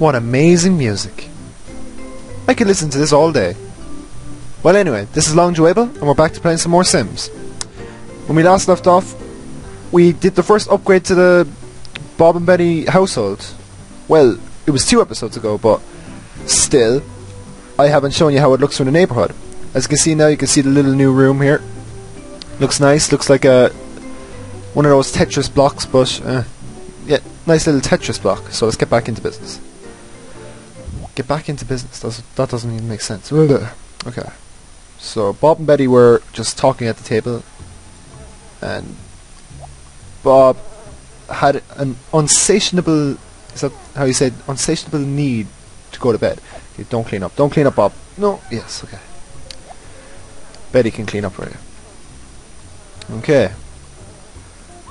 What amazing music. I could listen to this all day. Well anyway, this is Long Joe Abel, and we're back to playing some more Sims. When we last left off, we did the first upgrade to the Bob and Betty household. Well, it was 2 episodes ago, but still, I haven't shown you how it looks from the neighbourhood. As you can see now, you can see the little new room here. Looks nice, looks like one of those Tetris blocks, but yeah, nice little Tetris block. So let's get back into business. Get back into business, that doesn't even make sense. Okay, so Bob and Betty were just talking at the table, and Bob had an unsatiable, is that how you say it? Unsatiable need to go to bed. Okay, don't clean up, Bob. No, yes, okay. Betty can clean up for you. Okay,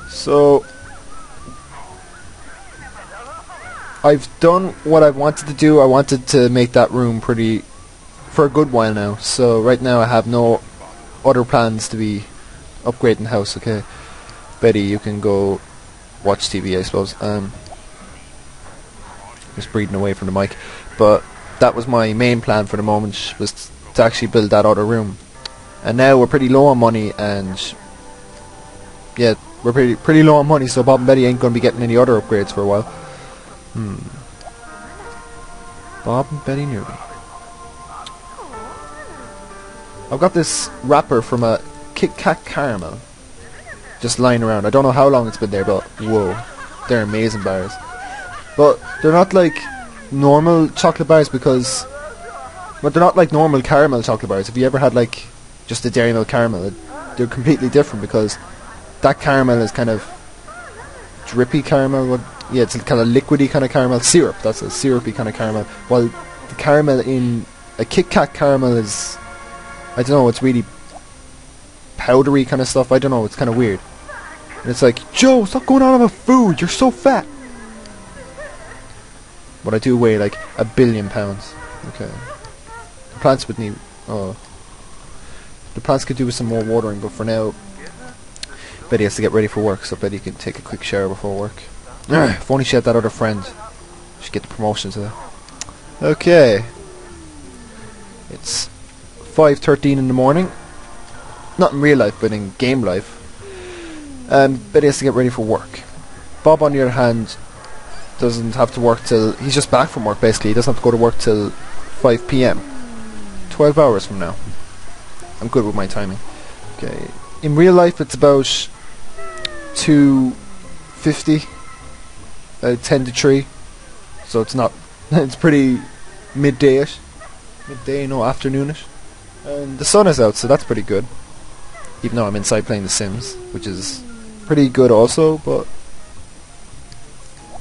so I've done what I wanted to do. I wanted to make that room pretty for a good while now, so right now I have no other plans to be upgrading the house. Okay, Betty, you can go watch TV, I suppose. Just breathing away from the mic, but that was my main plan for the moment, was to actually build that other room. And now we're pretty low on money, and yeah, we're pretty low on money, so Bob and Betty ain't going to be getting any other upgrades for a while. Bob and Betty Newby. I've got this wrapper from a Kit Kat caramel just lying around. I don't know how long it's been there, but whoa, they're amazing bars. But they're not like normal chocolate bars because, but they're not like normal caramel chocolate bars. If you ever had like just a Dairy Milk caramel, they're completely different because that caramel is kind of drippy caramel. Yeah, it's kind of liquidy kind of caramel. Syrup, that's a syrupy kind of caramel. While the caramel in a Kit Kat caramel is, I don't know, it's really powdery kind of stuff. I don't know, it's kind of weird. And it's like, Joe, stop going on about food, you're so fat. But I do weigh like 1 billion pounds. Okay. The plants would need, the plants could do with some more watering, but for now, Betty has to get ready for work, so Betty can take a quick shower before work. If only she had that other friend, she'd get the promotion to that. Okay. It's 5:13 in the morning. Not in real life, but in game life. Betty has to get ready for work. Bob, on the other hand, doesn't have to work till... He's just back from work, basically. He doesn't have to go to work till 5 PM. 12 hours from now. I'm good with my timing. Okay. In real life, it's about 2:50. 10 to 3. So it's not... it's pretty midday-ish. Midday, no, afternoonish. And the sun is out, so that's pretty good. Even though I'm inside playing The Sims, which is pretty good also, but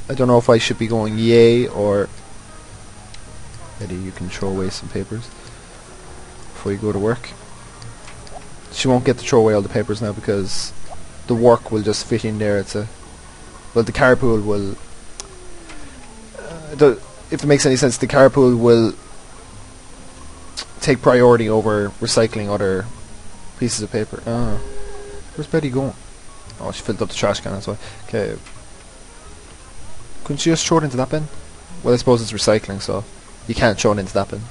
I don't know if I should be going yay or... Maybe you can throw away some papers before you go to work. She won't get to throw away all the papers now because the work will just fit in there. It's a... Well, the carpool will... if it makes any sense, the carpool will take priority over recycling other pieces of paper. Where's Betty going? Oh, she filled up the trash can, that's why. Okay. Couldn't she just throw it into that bin? Well, I suppose it's recycling, so you can't throw it into that bin.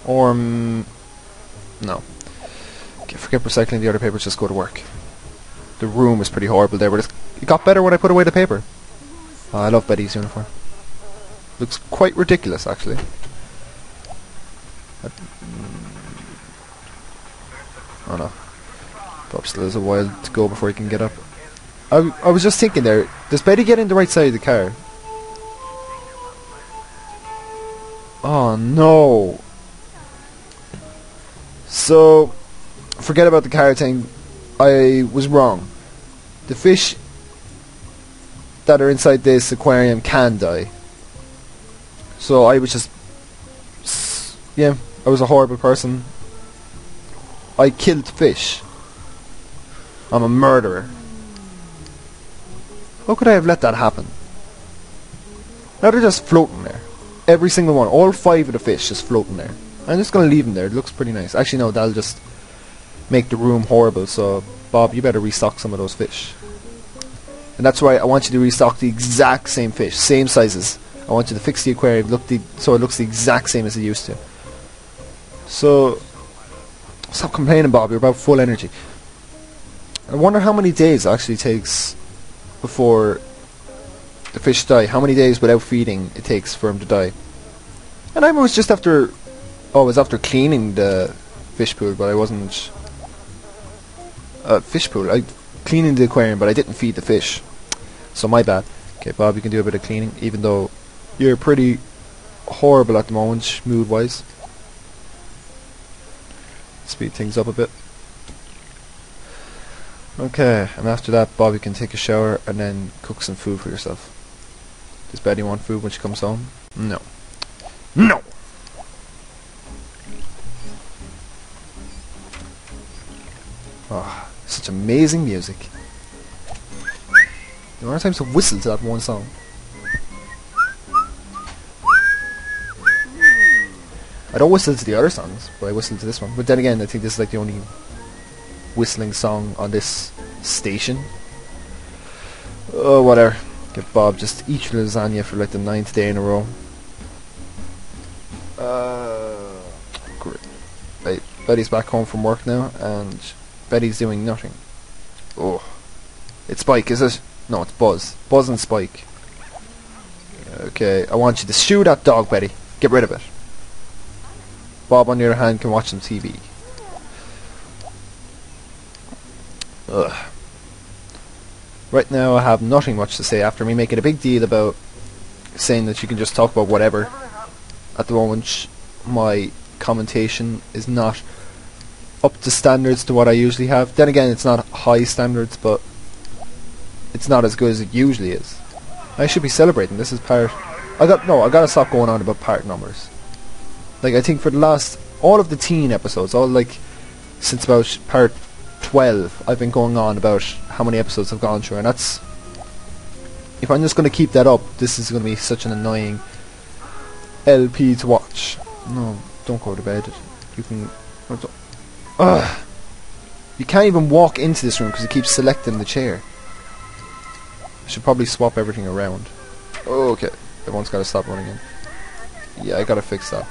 Or, no. Okay, forget recycling the other papers, just go to work. The room is pretty horrible there, but it got better when I put away the paper. Oh, I love Betty's uniform. Looks quite ridiculous, actually. Oh no. Bob still has a while to go before he can get up. I was just thinking there, does Betty get in the right side of the car? Oh no. So, forget about the car thing. I was wrong. The fish that are inside this aquarium can die. So I was just... yeah, I was a horrible person. I killed fish. I'm a murderer. How could I have let that happen? Now they're just floating there. Every single one. All 5 of the fish just floating there. I'm just going to leave them there. It looks pretty nice. Actually no, that'll just make the room horrible. So Bob, you better restock some of those fish. And that's why I want you to restock the exact same fish. Same sizes. I want you to fix the aquarium so it looks the exact same as it used to. So, stop complaining, Bob. You're about full energy. I wonder how many days it actually takes before the fish die. How many days without feeding it takes for them to die. And I was just after... Oh, I was after cleaning the fish pool, but I wasn't... fish pool. I cleaning the aquarium, but I didn't feed the fish. So my bad. Okay, Bob, you can do a bit of cleaning, even though you're pretty horrible at the moment, mood-wise. Speed things up a bit. Okay, and after that, Bob, you can take a shower and then cook some food for yourself. Does Betty want food when she comes home? No. No! Oh, such amazing music. The amount of times to whistle to that one song. I don't whistle to the other songs, but I whistle to this one. But then again, I think this is like the only whistling song on this station. Oh, whatever. Get Bob just eat your lasagna for like the 9th day in a row. Great. Right, Betty's back home from work now, and Betty's doing nothing. Oh. It's Spike, is it? No, it's Buzz. Buzz and Spike. Okay, I want you to shoo that dog, Betty. Get rid of it. Bob, on the other hand, can watch some TV. Ugh. Right now, I have nothing much to say after me making a big deal about saying that you can just talk about whatever. At the moment, my commentation is not up to standards to what I usually have. Then again, it's not high standards, but it's not as good as it usually is. I should be celebrating. This is part... I gotta stop going on about part numbers. Like, I think for the last... all of the teen episodes, since about part 12, I've been going on about how many episodes I've gone through, and that's... if I'm just going to keep that up, this is going to be such an annoying LP to watch. No, don't go to bed. You can... Ugh. You can't even walk into this room because it keeps selecting the chair. I should probably swap everything around. Okay, everyone's got to stop running in. Yeah, I gotta fix that.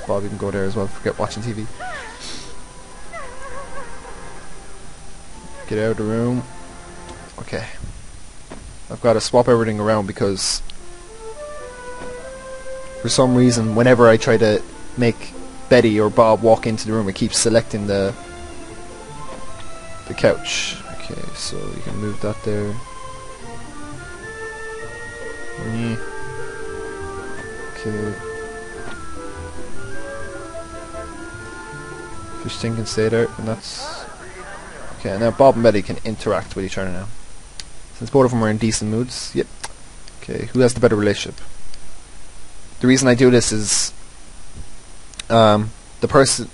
Bob, you can go there as well. Forget watching TV. Get out of the room. Okay. I've got to swap everything around because for some reason, whenever I try to make Betty or Bob walk into the room, it keeps selecting the couch. Okay, so you can move that there. Okay. Fish thing can stay there, and that's... okay, now Bob and Betty can interact with each other now. Since both of them are in decent moods. Yep. Okay, who has the better relationship? The reason I do this is... the person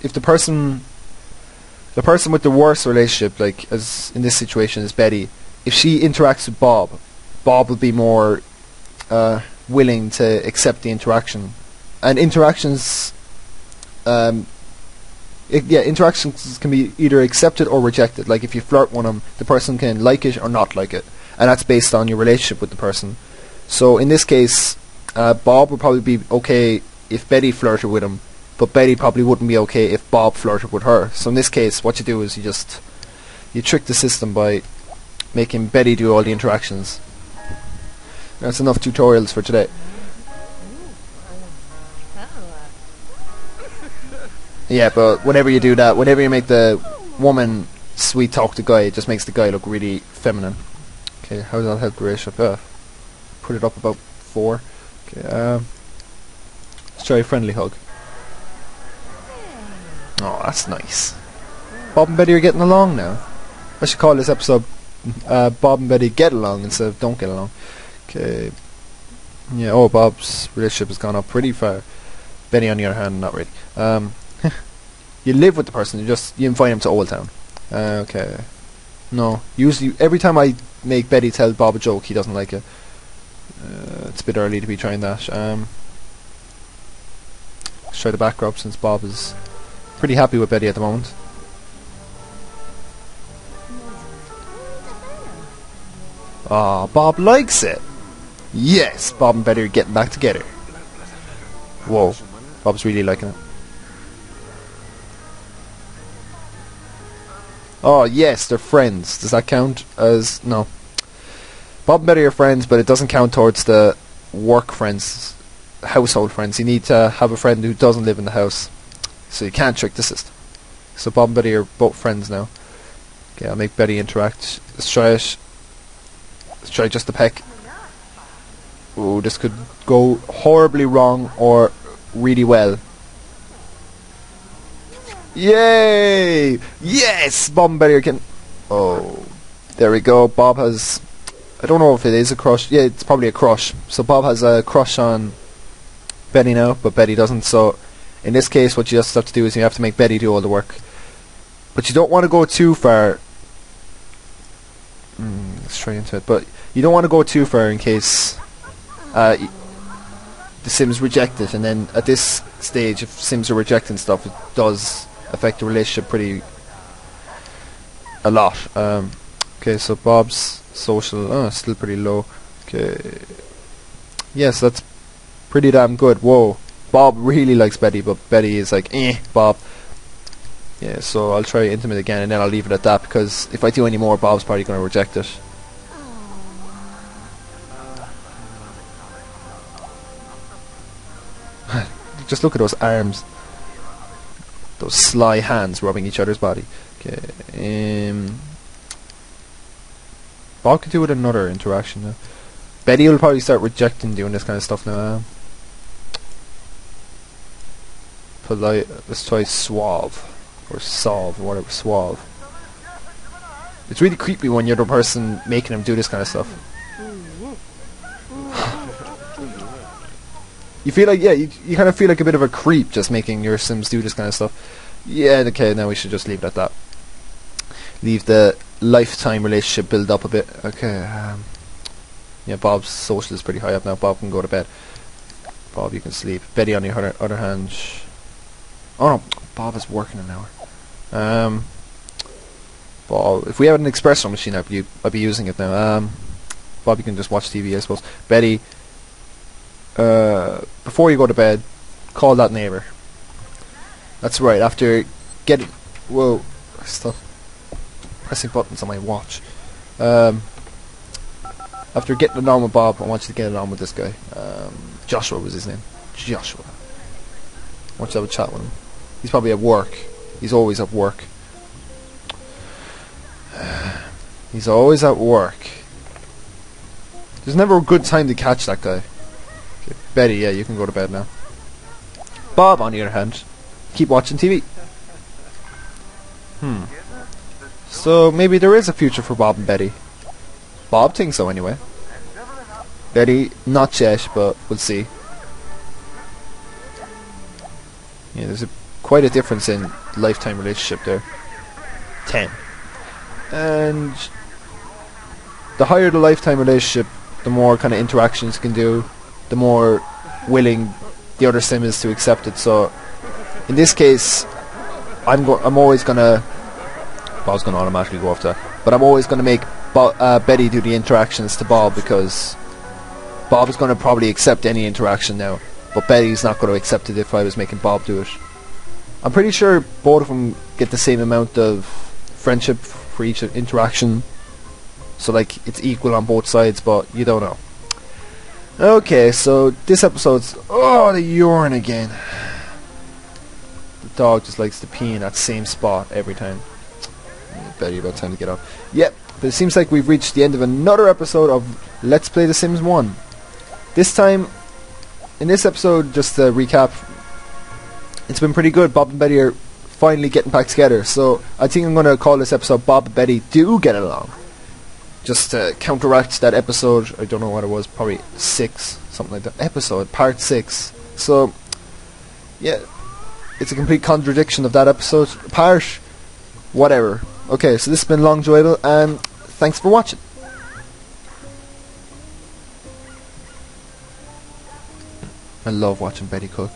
with the worst relationship, like as in this situation, is Betty. If she interacts with Bob, Bob will be more willing to accept the interaction. And interactions, interactions can be either accepted or rejected. Like if you flirt with them, the person can like it or not like it, and that's based on your relationship with the person. So in this case, Bob would probably be okay if Betty flirted with him, but Betty probably wouldn't be okay if Bob flirted with her. So in this case, what you do is you trick the system by making Betty do all the interactions. That's enough tutorials for today. Yeah, but whenever you do that, whenever you make the woman sweet talk the guy, it just makes the guy look really feminine. Okay, how does that help the ratio? Put it up about 4. Okay, let's try a friendly hug. Oh, that's nice. Bob and Betty are getting along now. I should call this episode Bob and Betty Get Along instead of Don't Get Along. Okay. Yeah, oh, Bob's relationship has gone up pretty far. Betty, on the other hand, not really. You live with the person, you invite him to Old Town. Okay. No, usually every time I make Betty tell Bob a joke, he doesn't like it. It's a bit early to be trying that. Let's try the back rub since Bob is pretty happy with Betty at the moment. Ah, Bob likes it. Yes, Bob and Betty are getting back together. Whoa, Bob's really liking it. Oh yes, they're friends. Does that count as... no. Bob and Betty are friends, but it doesn't count towards the work friends, household friends. You need to have a friend who doesn't live in the house. So you can't trick the system. So Bob and Betty are both friends now. Okay, I'll make Betty interact. Let's try it. Let's try just a peck. Ooh, this could go horribly wrong or really well. Yay! Yes! Bob and Betty can... oh, there we go. Bob has... I don't know if it is a crush. Yeah, it's probably a crush. So Bob has a crush on Betty now, but Betty doesn't. So in this case, what you just have to do is you have to make Betty do all the work. But you don't want to go too far. Let's try into it. But you don't want to go too far in case the Sims reject it. And then at this stage, if Sims are rejecting stuff, it does affect the relationship pretty a lot. Okay, so Bob's social, still pretty low. Okay, yes, that's pretty damn good. Whoa, Bob really likes Betty, but Betty is like, Bob. Yeah, so I'll try intimate again, and then I'll leave it at that, because if I do any more, Bob's probably going to reject it. Just look at those arms. Those sly hands rubbing each other's body. Okay, Bob could do with another interaction now. Betty will probably start rejecting doing this kind of stuff now. Polite. Let's try suave. Or solve, or whatever. Suave. It's really creepy when you're the person making him do this kind of stuff. You feel like, yeah, you kind of feel like a bit of a creep just making your Sims do this kind of stuff. Yeah, okay, now we should just leave it at that. Leave the lifetime relationship build up a bit. Okay, yeah, Bob's social is pretty high up now. Bob can go to bed. Bob, you can sleep. Betty, on the other hand... oh no, Bob is working an hour. Bob, if we had an espresso machine, I'd be using it now. Bob, you can just watch TV, I suppose. Betty, before you go to bed, call that neighbour. That's right, after getting... whoa, stop pressing buttons on my watch. After getting it on with Bob, I want you to get it on with this guy. Joshua was his name. Joshua. I want you to have a chat with him. He's probably at work. He's always at work. He's always at work. There's never a good time to catch that guy. Okay, Betty, yeah, you can go to bed now. Bob, on the other hand, keep watching TV. So maybe there is a future for Bob and Betty. Bob thinks so anyway. Betty, not yet, but we'll see. Yeah, there's quite a difference in lifetime relationship there. 10. And the higher the lifetime relationship, the more kind of interactions you can do, the more willing the other sim is to accept it. So in this case, I'm always gonna... Bob's gonna automatically go off that, but I'm always gonna make Betty do the interactions to Bob, because Bob is gonna probably accept any interaction now, but Betty's not gonna accept it if I was making Bob do it. I'm pretty sure both of them get the same amount of friendship for each interaction, so like it's equal on both sides, but you don't know. Okay, so this episode's... oh, the urine again. The dog just likes to pee in that same spot every time. Betty, about time to get up. Yep, but it seems like we've reached the end of another episode of Let's Play The Sims 1. This time, in this episode, just to recap, it's been pretty good. Bob and Betty are finally getting back together, so I think I'm going to call this episode Bob and Betty Do Get Along. Just to counteract that episode, I don't know what it was, probably 6, something like that. Episode, part 6. So, yeah, it's a complete contradiction of that episode. Part, whatever. Okay, so this has been Long Enjoyable, and thanks for watching. I love watching Betty cook.